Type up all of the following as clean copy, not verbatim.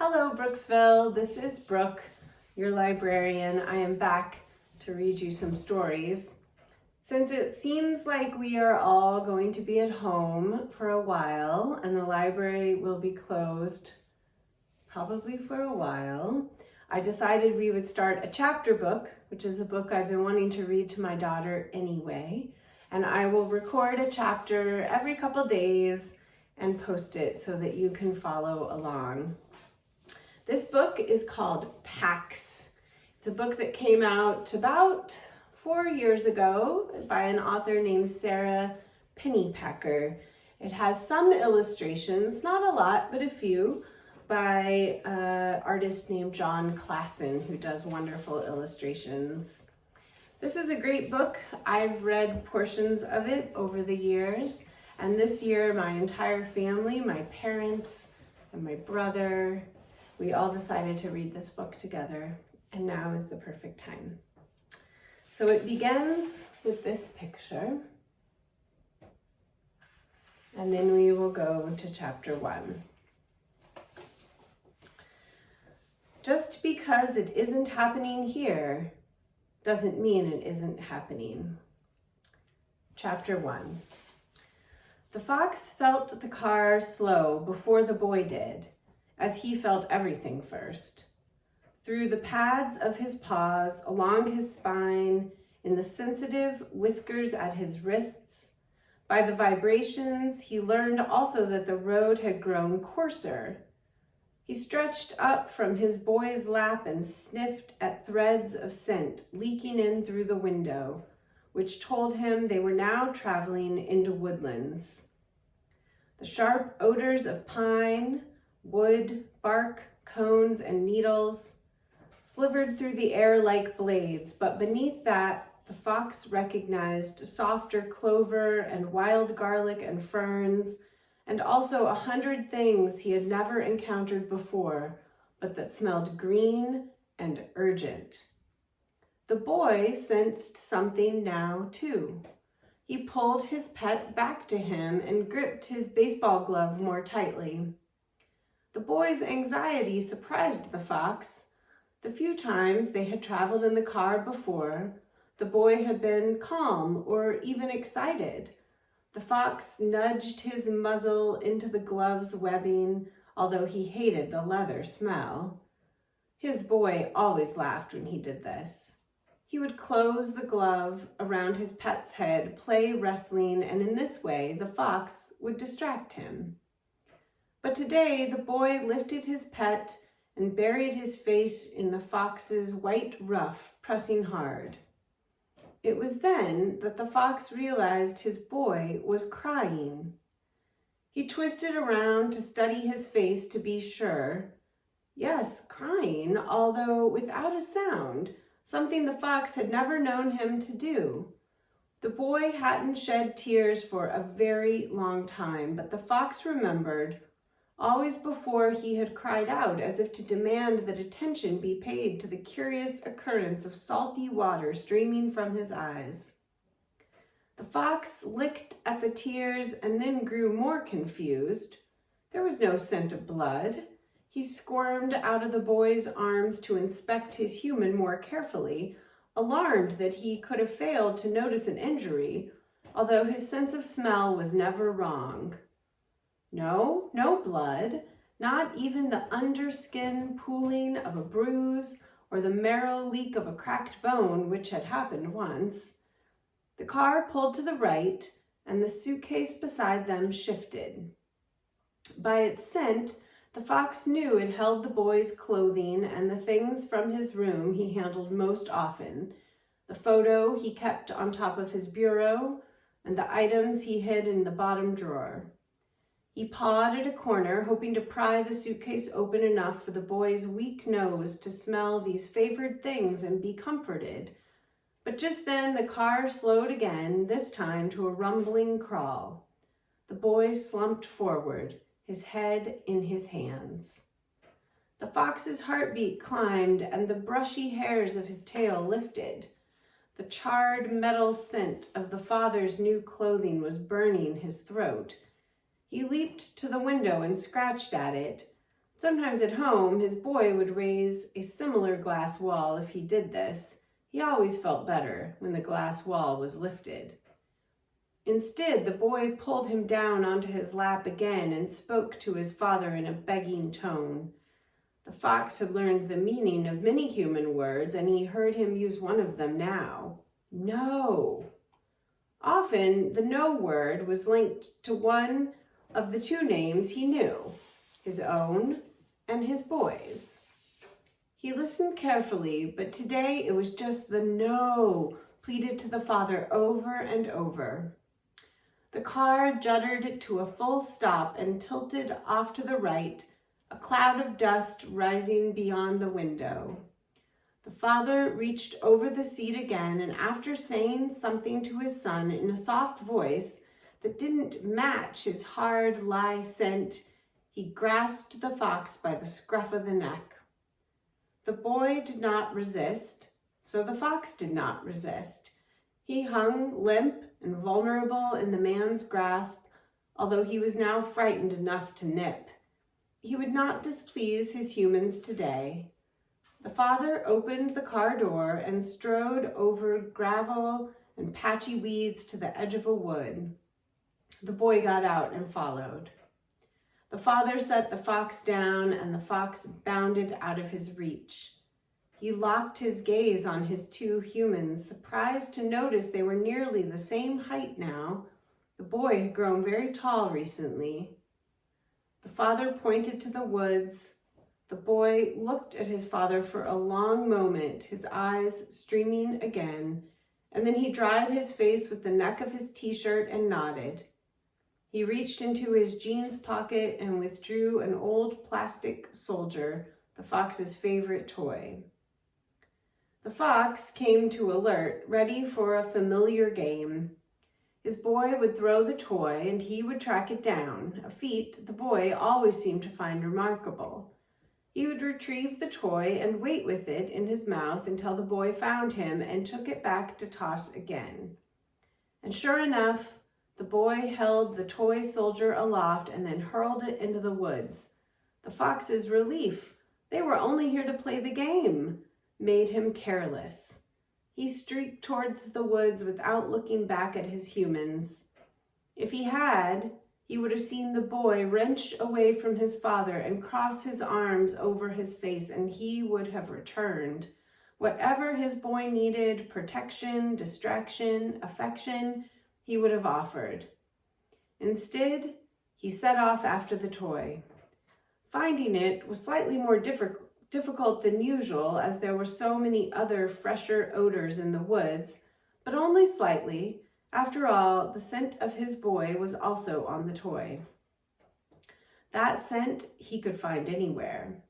Hello, Brooksville. This is Brooke, your librarian. I am back to read you some stories. Since it seems like we are all going to be at home for a while and the library will be closed probably for a while, I decided we would start a chapter book, which is a book I've been wanting to read to my daughter anyway. And I will record a chapter every couple days and post it so that you can follow along. This book is called Pax. It's a book that came out about 4 years ago by an author named Sarah Pennypacker. It has some illustrations, not a lot, but a few, by an artist named John Klassen, who does wonderful illustrations. This is a great book. I've read portions of it over the years, and this year my entire family, my parents and my brother, we all decided to read this book together, and now is the perfect time. So it begins with this picture, and then we will go to chapter 1. Just because it isn't happening here doesn't mean it isn't happening. Chapter 1. The fox felt the car slow before the boy did, as he felt everything first. Through the pads of his paws, along his spine, in the sensitive whiskers at his wrists. By the vibrations, he learned also that the road had grown coarser. He stretched up from his boy's lap and sniffed at threads of scent leaking in through the window, which told him they were now traveling into woodlands. The sharp odors of pine, wood, bark, cones, and needles slivered through the air like blades, but beneath that, the fox recognized softer clover and wild garlic and ferns, and also 100 things he had never encountered before, but that smelled green and urgent. The boy sensed something now, too. He pulled his pet back to him and gripped his baseball glove more tightly. The boy's anxiety surprised the fox. The few times they had traveled in the car before, the boy had been calm or even excited. The fox nudged his muzzle into the glove's webbing, although he hated the leather smell. His boy always laughed when he did this. He would close the glove around his pet's head, play wrestling, and in this way the fox would distract him. But today the boy lifted his pet and buried his face in the fox's white ruff, pressing hard. It was then that the fox realized his boy was crying. He twisted around to study his face to be sure. Yes, crying, although without a sound, something the fox had never known him to do. The boy hadn't shed tears for a very long time, but the fox remembered always before he had cried out as if to demand that attention be paid to the curious occurrence of salty water streaming from his eyes. The fox licked at the tears and then grew more confused. There was no scent of blood. He squirmed out of the boy's arms to inspect his human more carefully, alarmed that he could have failed to notice an injury, although his sense of smell was never wrong. No blood, not even the underskin pooling of a bruise or the marrow leak of a cracked bone, which had happened once. The car pulled to the right, and the suitcase beside them shifted. By its scent, the fox knew it held the boy's clothing and the things from his room he handled most often, the photo he kept on top of his bureau, and the items he hid in the bottom drawer. He pawed at a corner, hoping to pry the suitcase open enough for the boy's weak nose to smell these favored things and be comforted. But just then the car slowed again, this time to a rumbling crawl. The boy slumped forward, his head in his hands. The fox's heartbeat climbed and the brushy hairs of his tail lifted. The charred metal scent of the father's new clothing was burning his throat. He leaped to the window and scratched at it, Sometimes at home, his boy would raise a similar glass wall if he did this. He always felt better when the glass wall was lifted. Instead, the boy pulled him down onto his lap again and spoke to his father in a begging tone. The fox had learned the meaning of many human words, and he heard him use one of them now. No. Often, the no word was linked to one of the two names he knew, his own and his boy's. He listened carefully, but today it was just the no pleaded to the father over and over. The car juddered to a full stop and tilted off to the right, a cloud of dust rising beyond the window. The father reached over the seat again, and after saying something to his son in a soft voice that didn't match his hard lye scent, he grasped the fox by the scruff of the neck. The boy did not resist, so the fox did not resist. He hung limp and vulnerable in the man's grasp, although he was now frightened enough to nip. He would not displease his humans today. The father opened the car door and strode over gravel and patchy weeds to the edge of a wood. The boy got out and followed. The father set the fox down, and the fox bounded out of his reach. He locked his gaze on his two humans, surprised to notice they were nearly the same height now. The boy had grown very tall recently. The father pointed to the woods. The boy looked at his father for a long moment, his eyes streaming again, and then he dried his face with the neck of his t-shirt and nodded. He reached into his jeans pocket and withdrew an old plastic soldier, the fox's favorite toy. The fox came to alert, ready for a familiar game. His boy would throw the toy and he would track it down, a feat the boy always seemed to find remarkable. He would retrieve the toy and wait with it in his mouth until the boy found him and took it back to toss again. And sure enough, the boy held the toy soldier aloft and then hurled it into the woods. The fox's relief, they were only here to play the game, made him careless. He streaked towards the woods without looking back at his humans. If he had, he would have seen the boy wrench away from his father and cross his arms over his face, and he would have returned. Whatever his boy needed, protection, distraction, affection, he would have offered. Instead, he set off after the toy. Finding it was slightly more difficult than usual, as there were so many other fresher odors in the woods, but only slightly. After all, the scent of his boy was also on the toy. That scent he could find anywhere.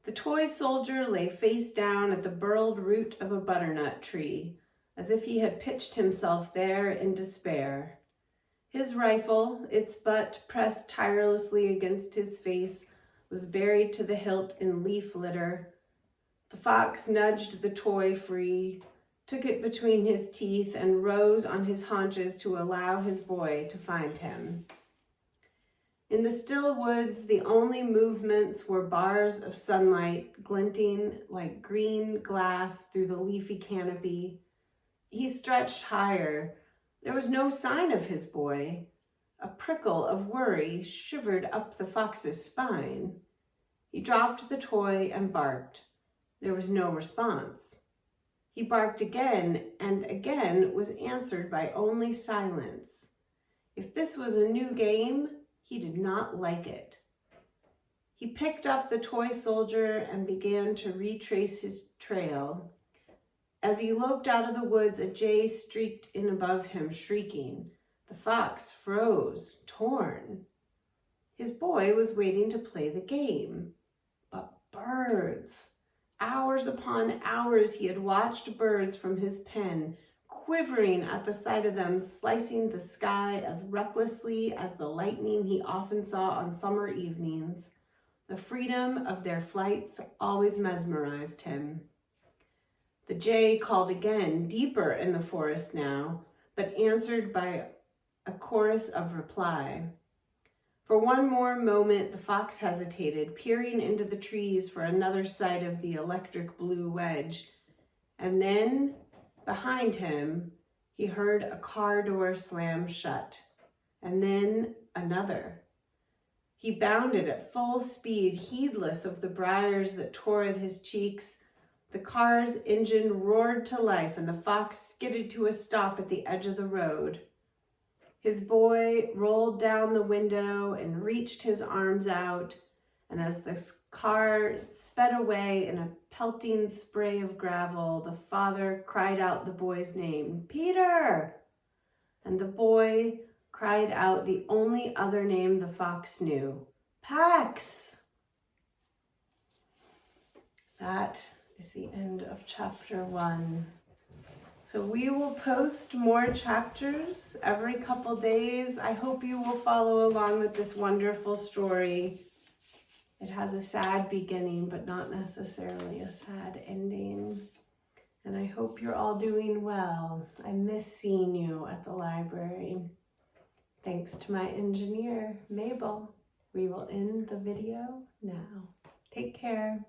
The toy soldier lay face down at the burled root of a butternut tree, as if he had pitched himself there in despair. His rifle, its butt pressed tirelessly against his face, was buried to the hilt in leaf litter. The fox nudged the toy free, took it between his teeth, and rose on his haunches to allow his boy to find him. In the still woods, the only movements were bars of sunlight glinting like green glass through the leafy canopy. He stretched higher. There was no sign of his boy. A prickle of worry shivered up the fox's spine. He dropped the toy and barked. There was no response. He barked again and again, was answered by only silence. If this was a new game, he did not like it. He picked up the toy soldier and began to retrace his trail. As he loped out of the woods, a jay streaked in above him, shrieking. The fox froze, torn. His boy was waiting to play the game. But birds! Hours upon hours he had watched birds from his pen, quivering at the sight of them, slicing the sky as recklessly as the lightning he often saw on summer evenings. The freedom of their flights always mesmerized him. The jay called again, deeper in the forest now, but answered by a chorus of reply. For one more moment, the fox hesitated, peering into the trees for another sight of the electric blue wedge. And then, behind him, he heard a car door slam shut, and then another. He bounded at full speed, heedless of the briars that tore at his cheeks. The car's engine roared to life, and the fox skidded to a stop at the edge of the road. His boy rolled down the window and reached his arms out, and as the car sped away in a pelting spray of gravel, the father cried out the boy's name, "Peter!" And the boy cried out the only other name the fox knew, "Pax!" That is the end of chapter 1. So we will post more chapters every couple days. I hope you will follow along with this wonderful story. It has a sad beginning, but not necessarily a sad ending. And I hope you're all doing well. I miss seeing you at the library. Thanks to my engineer, Mabel. We will end the video now. Take care.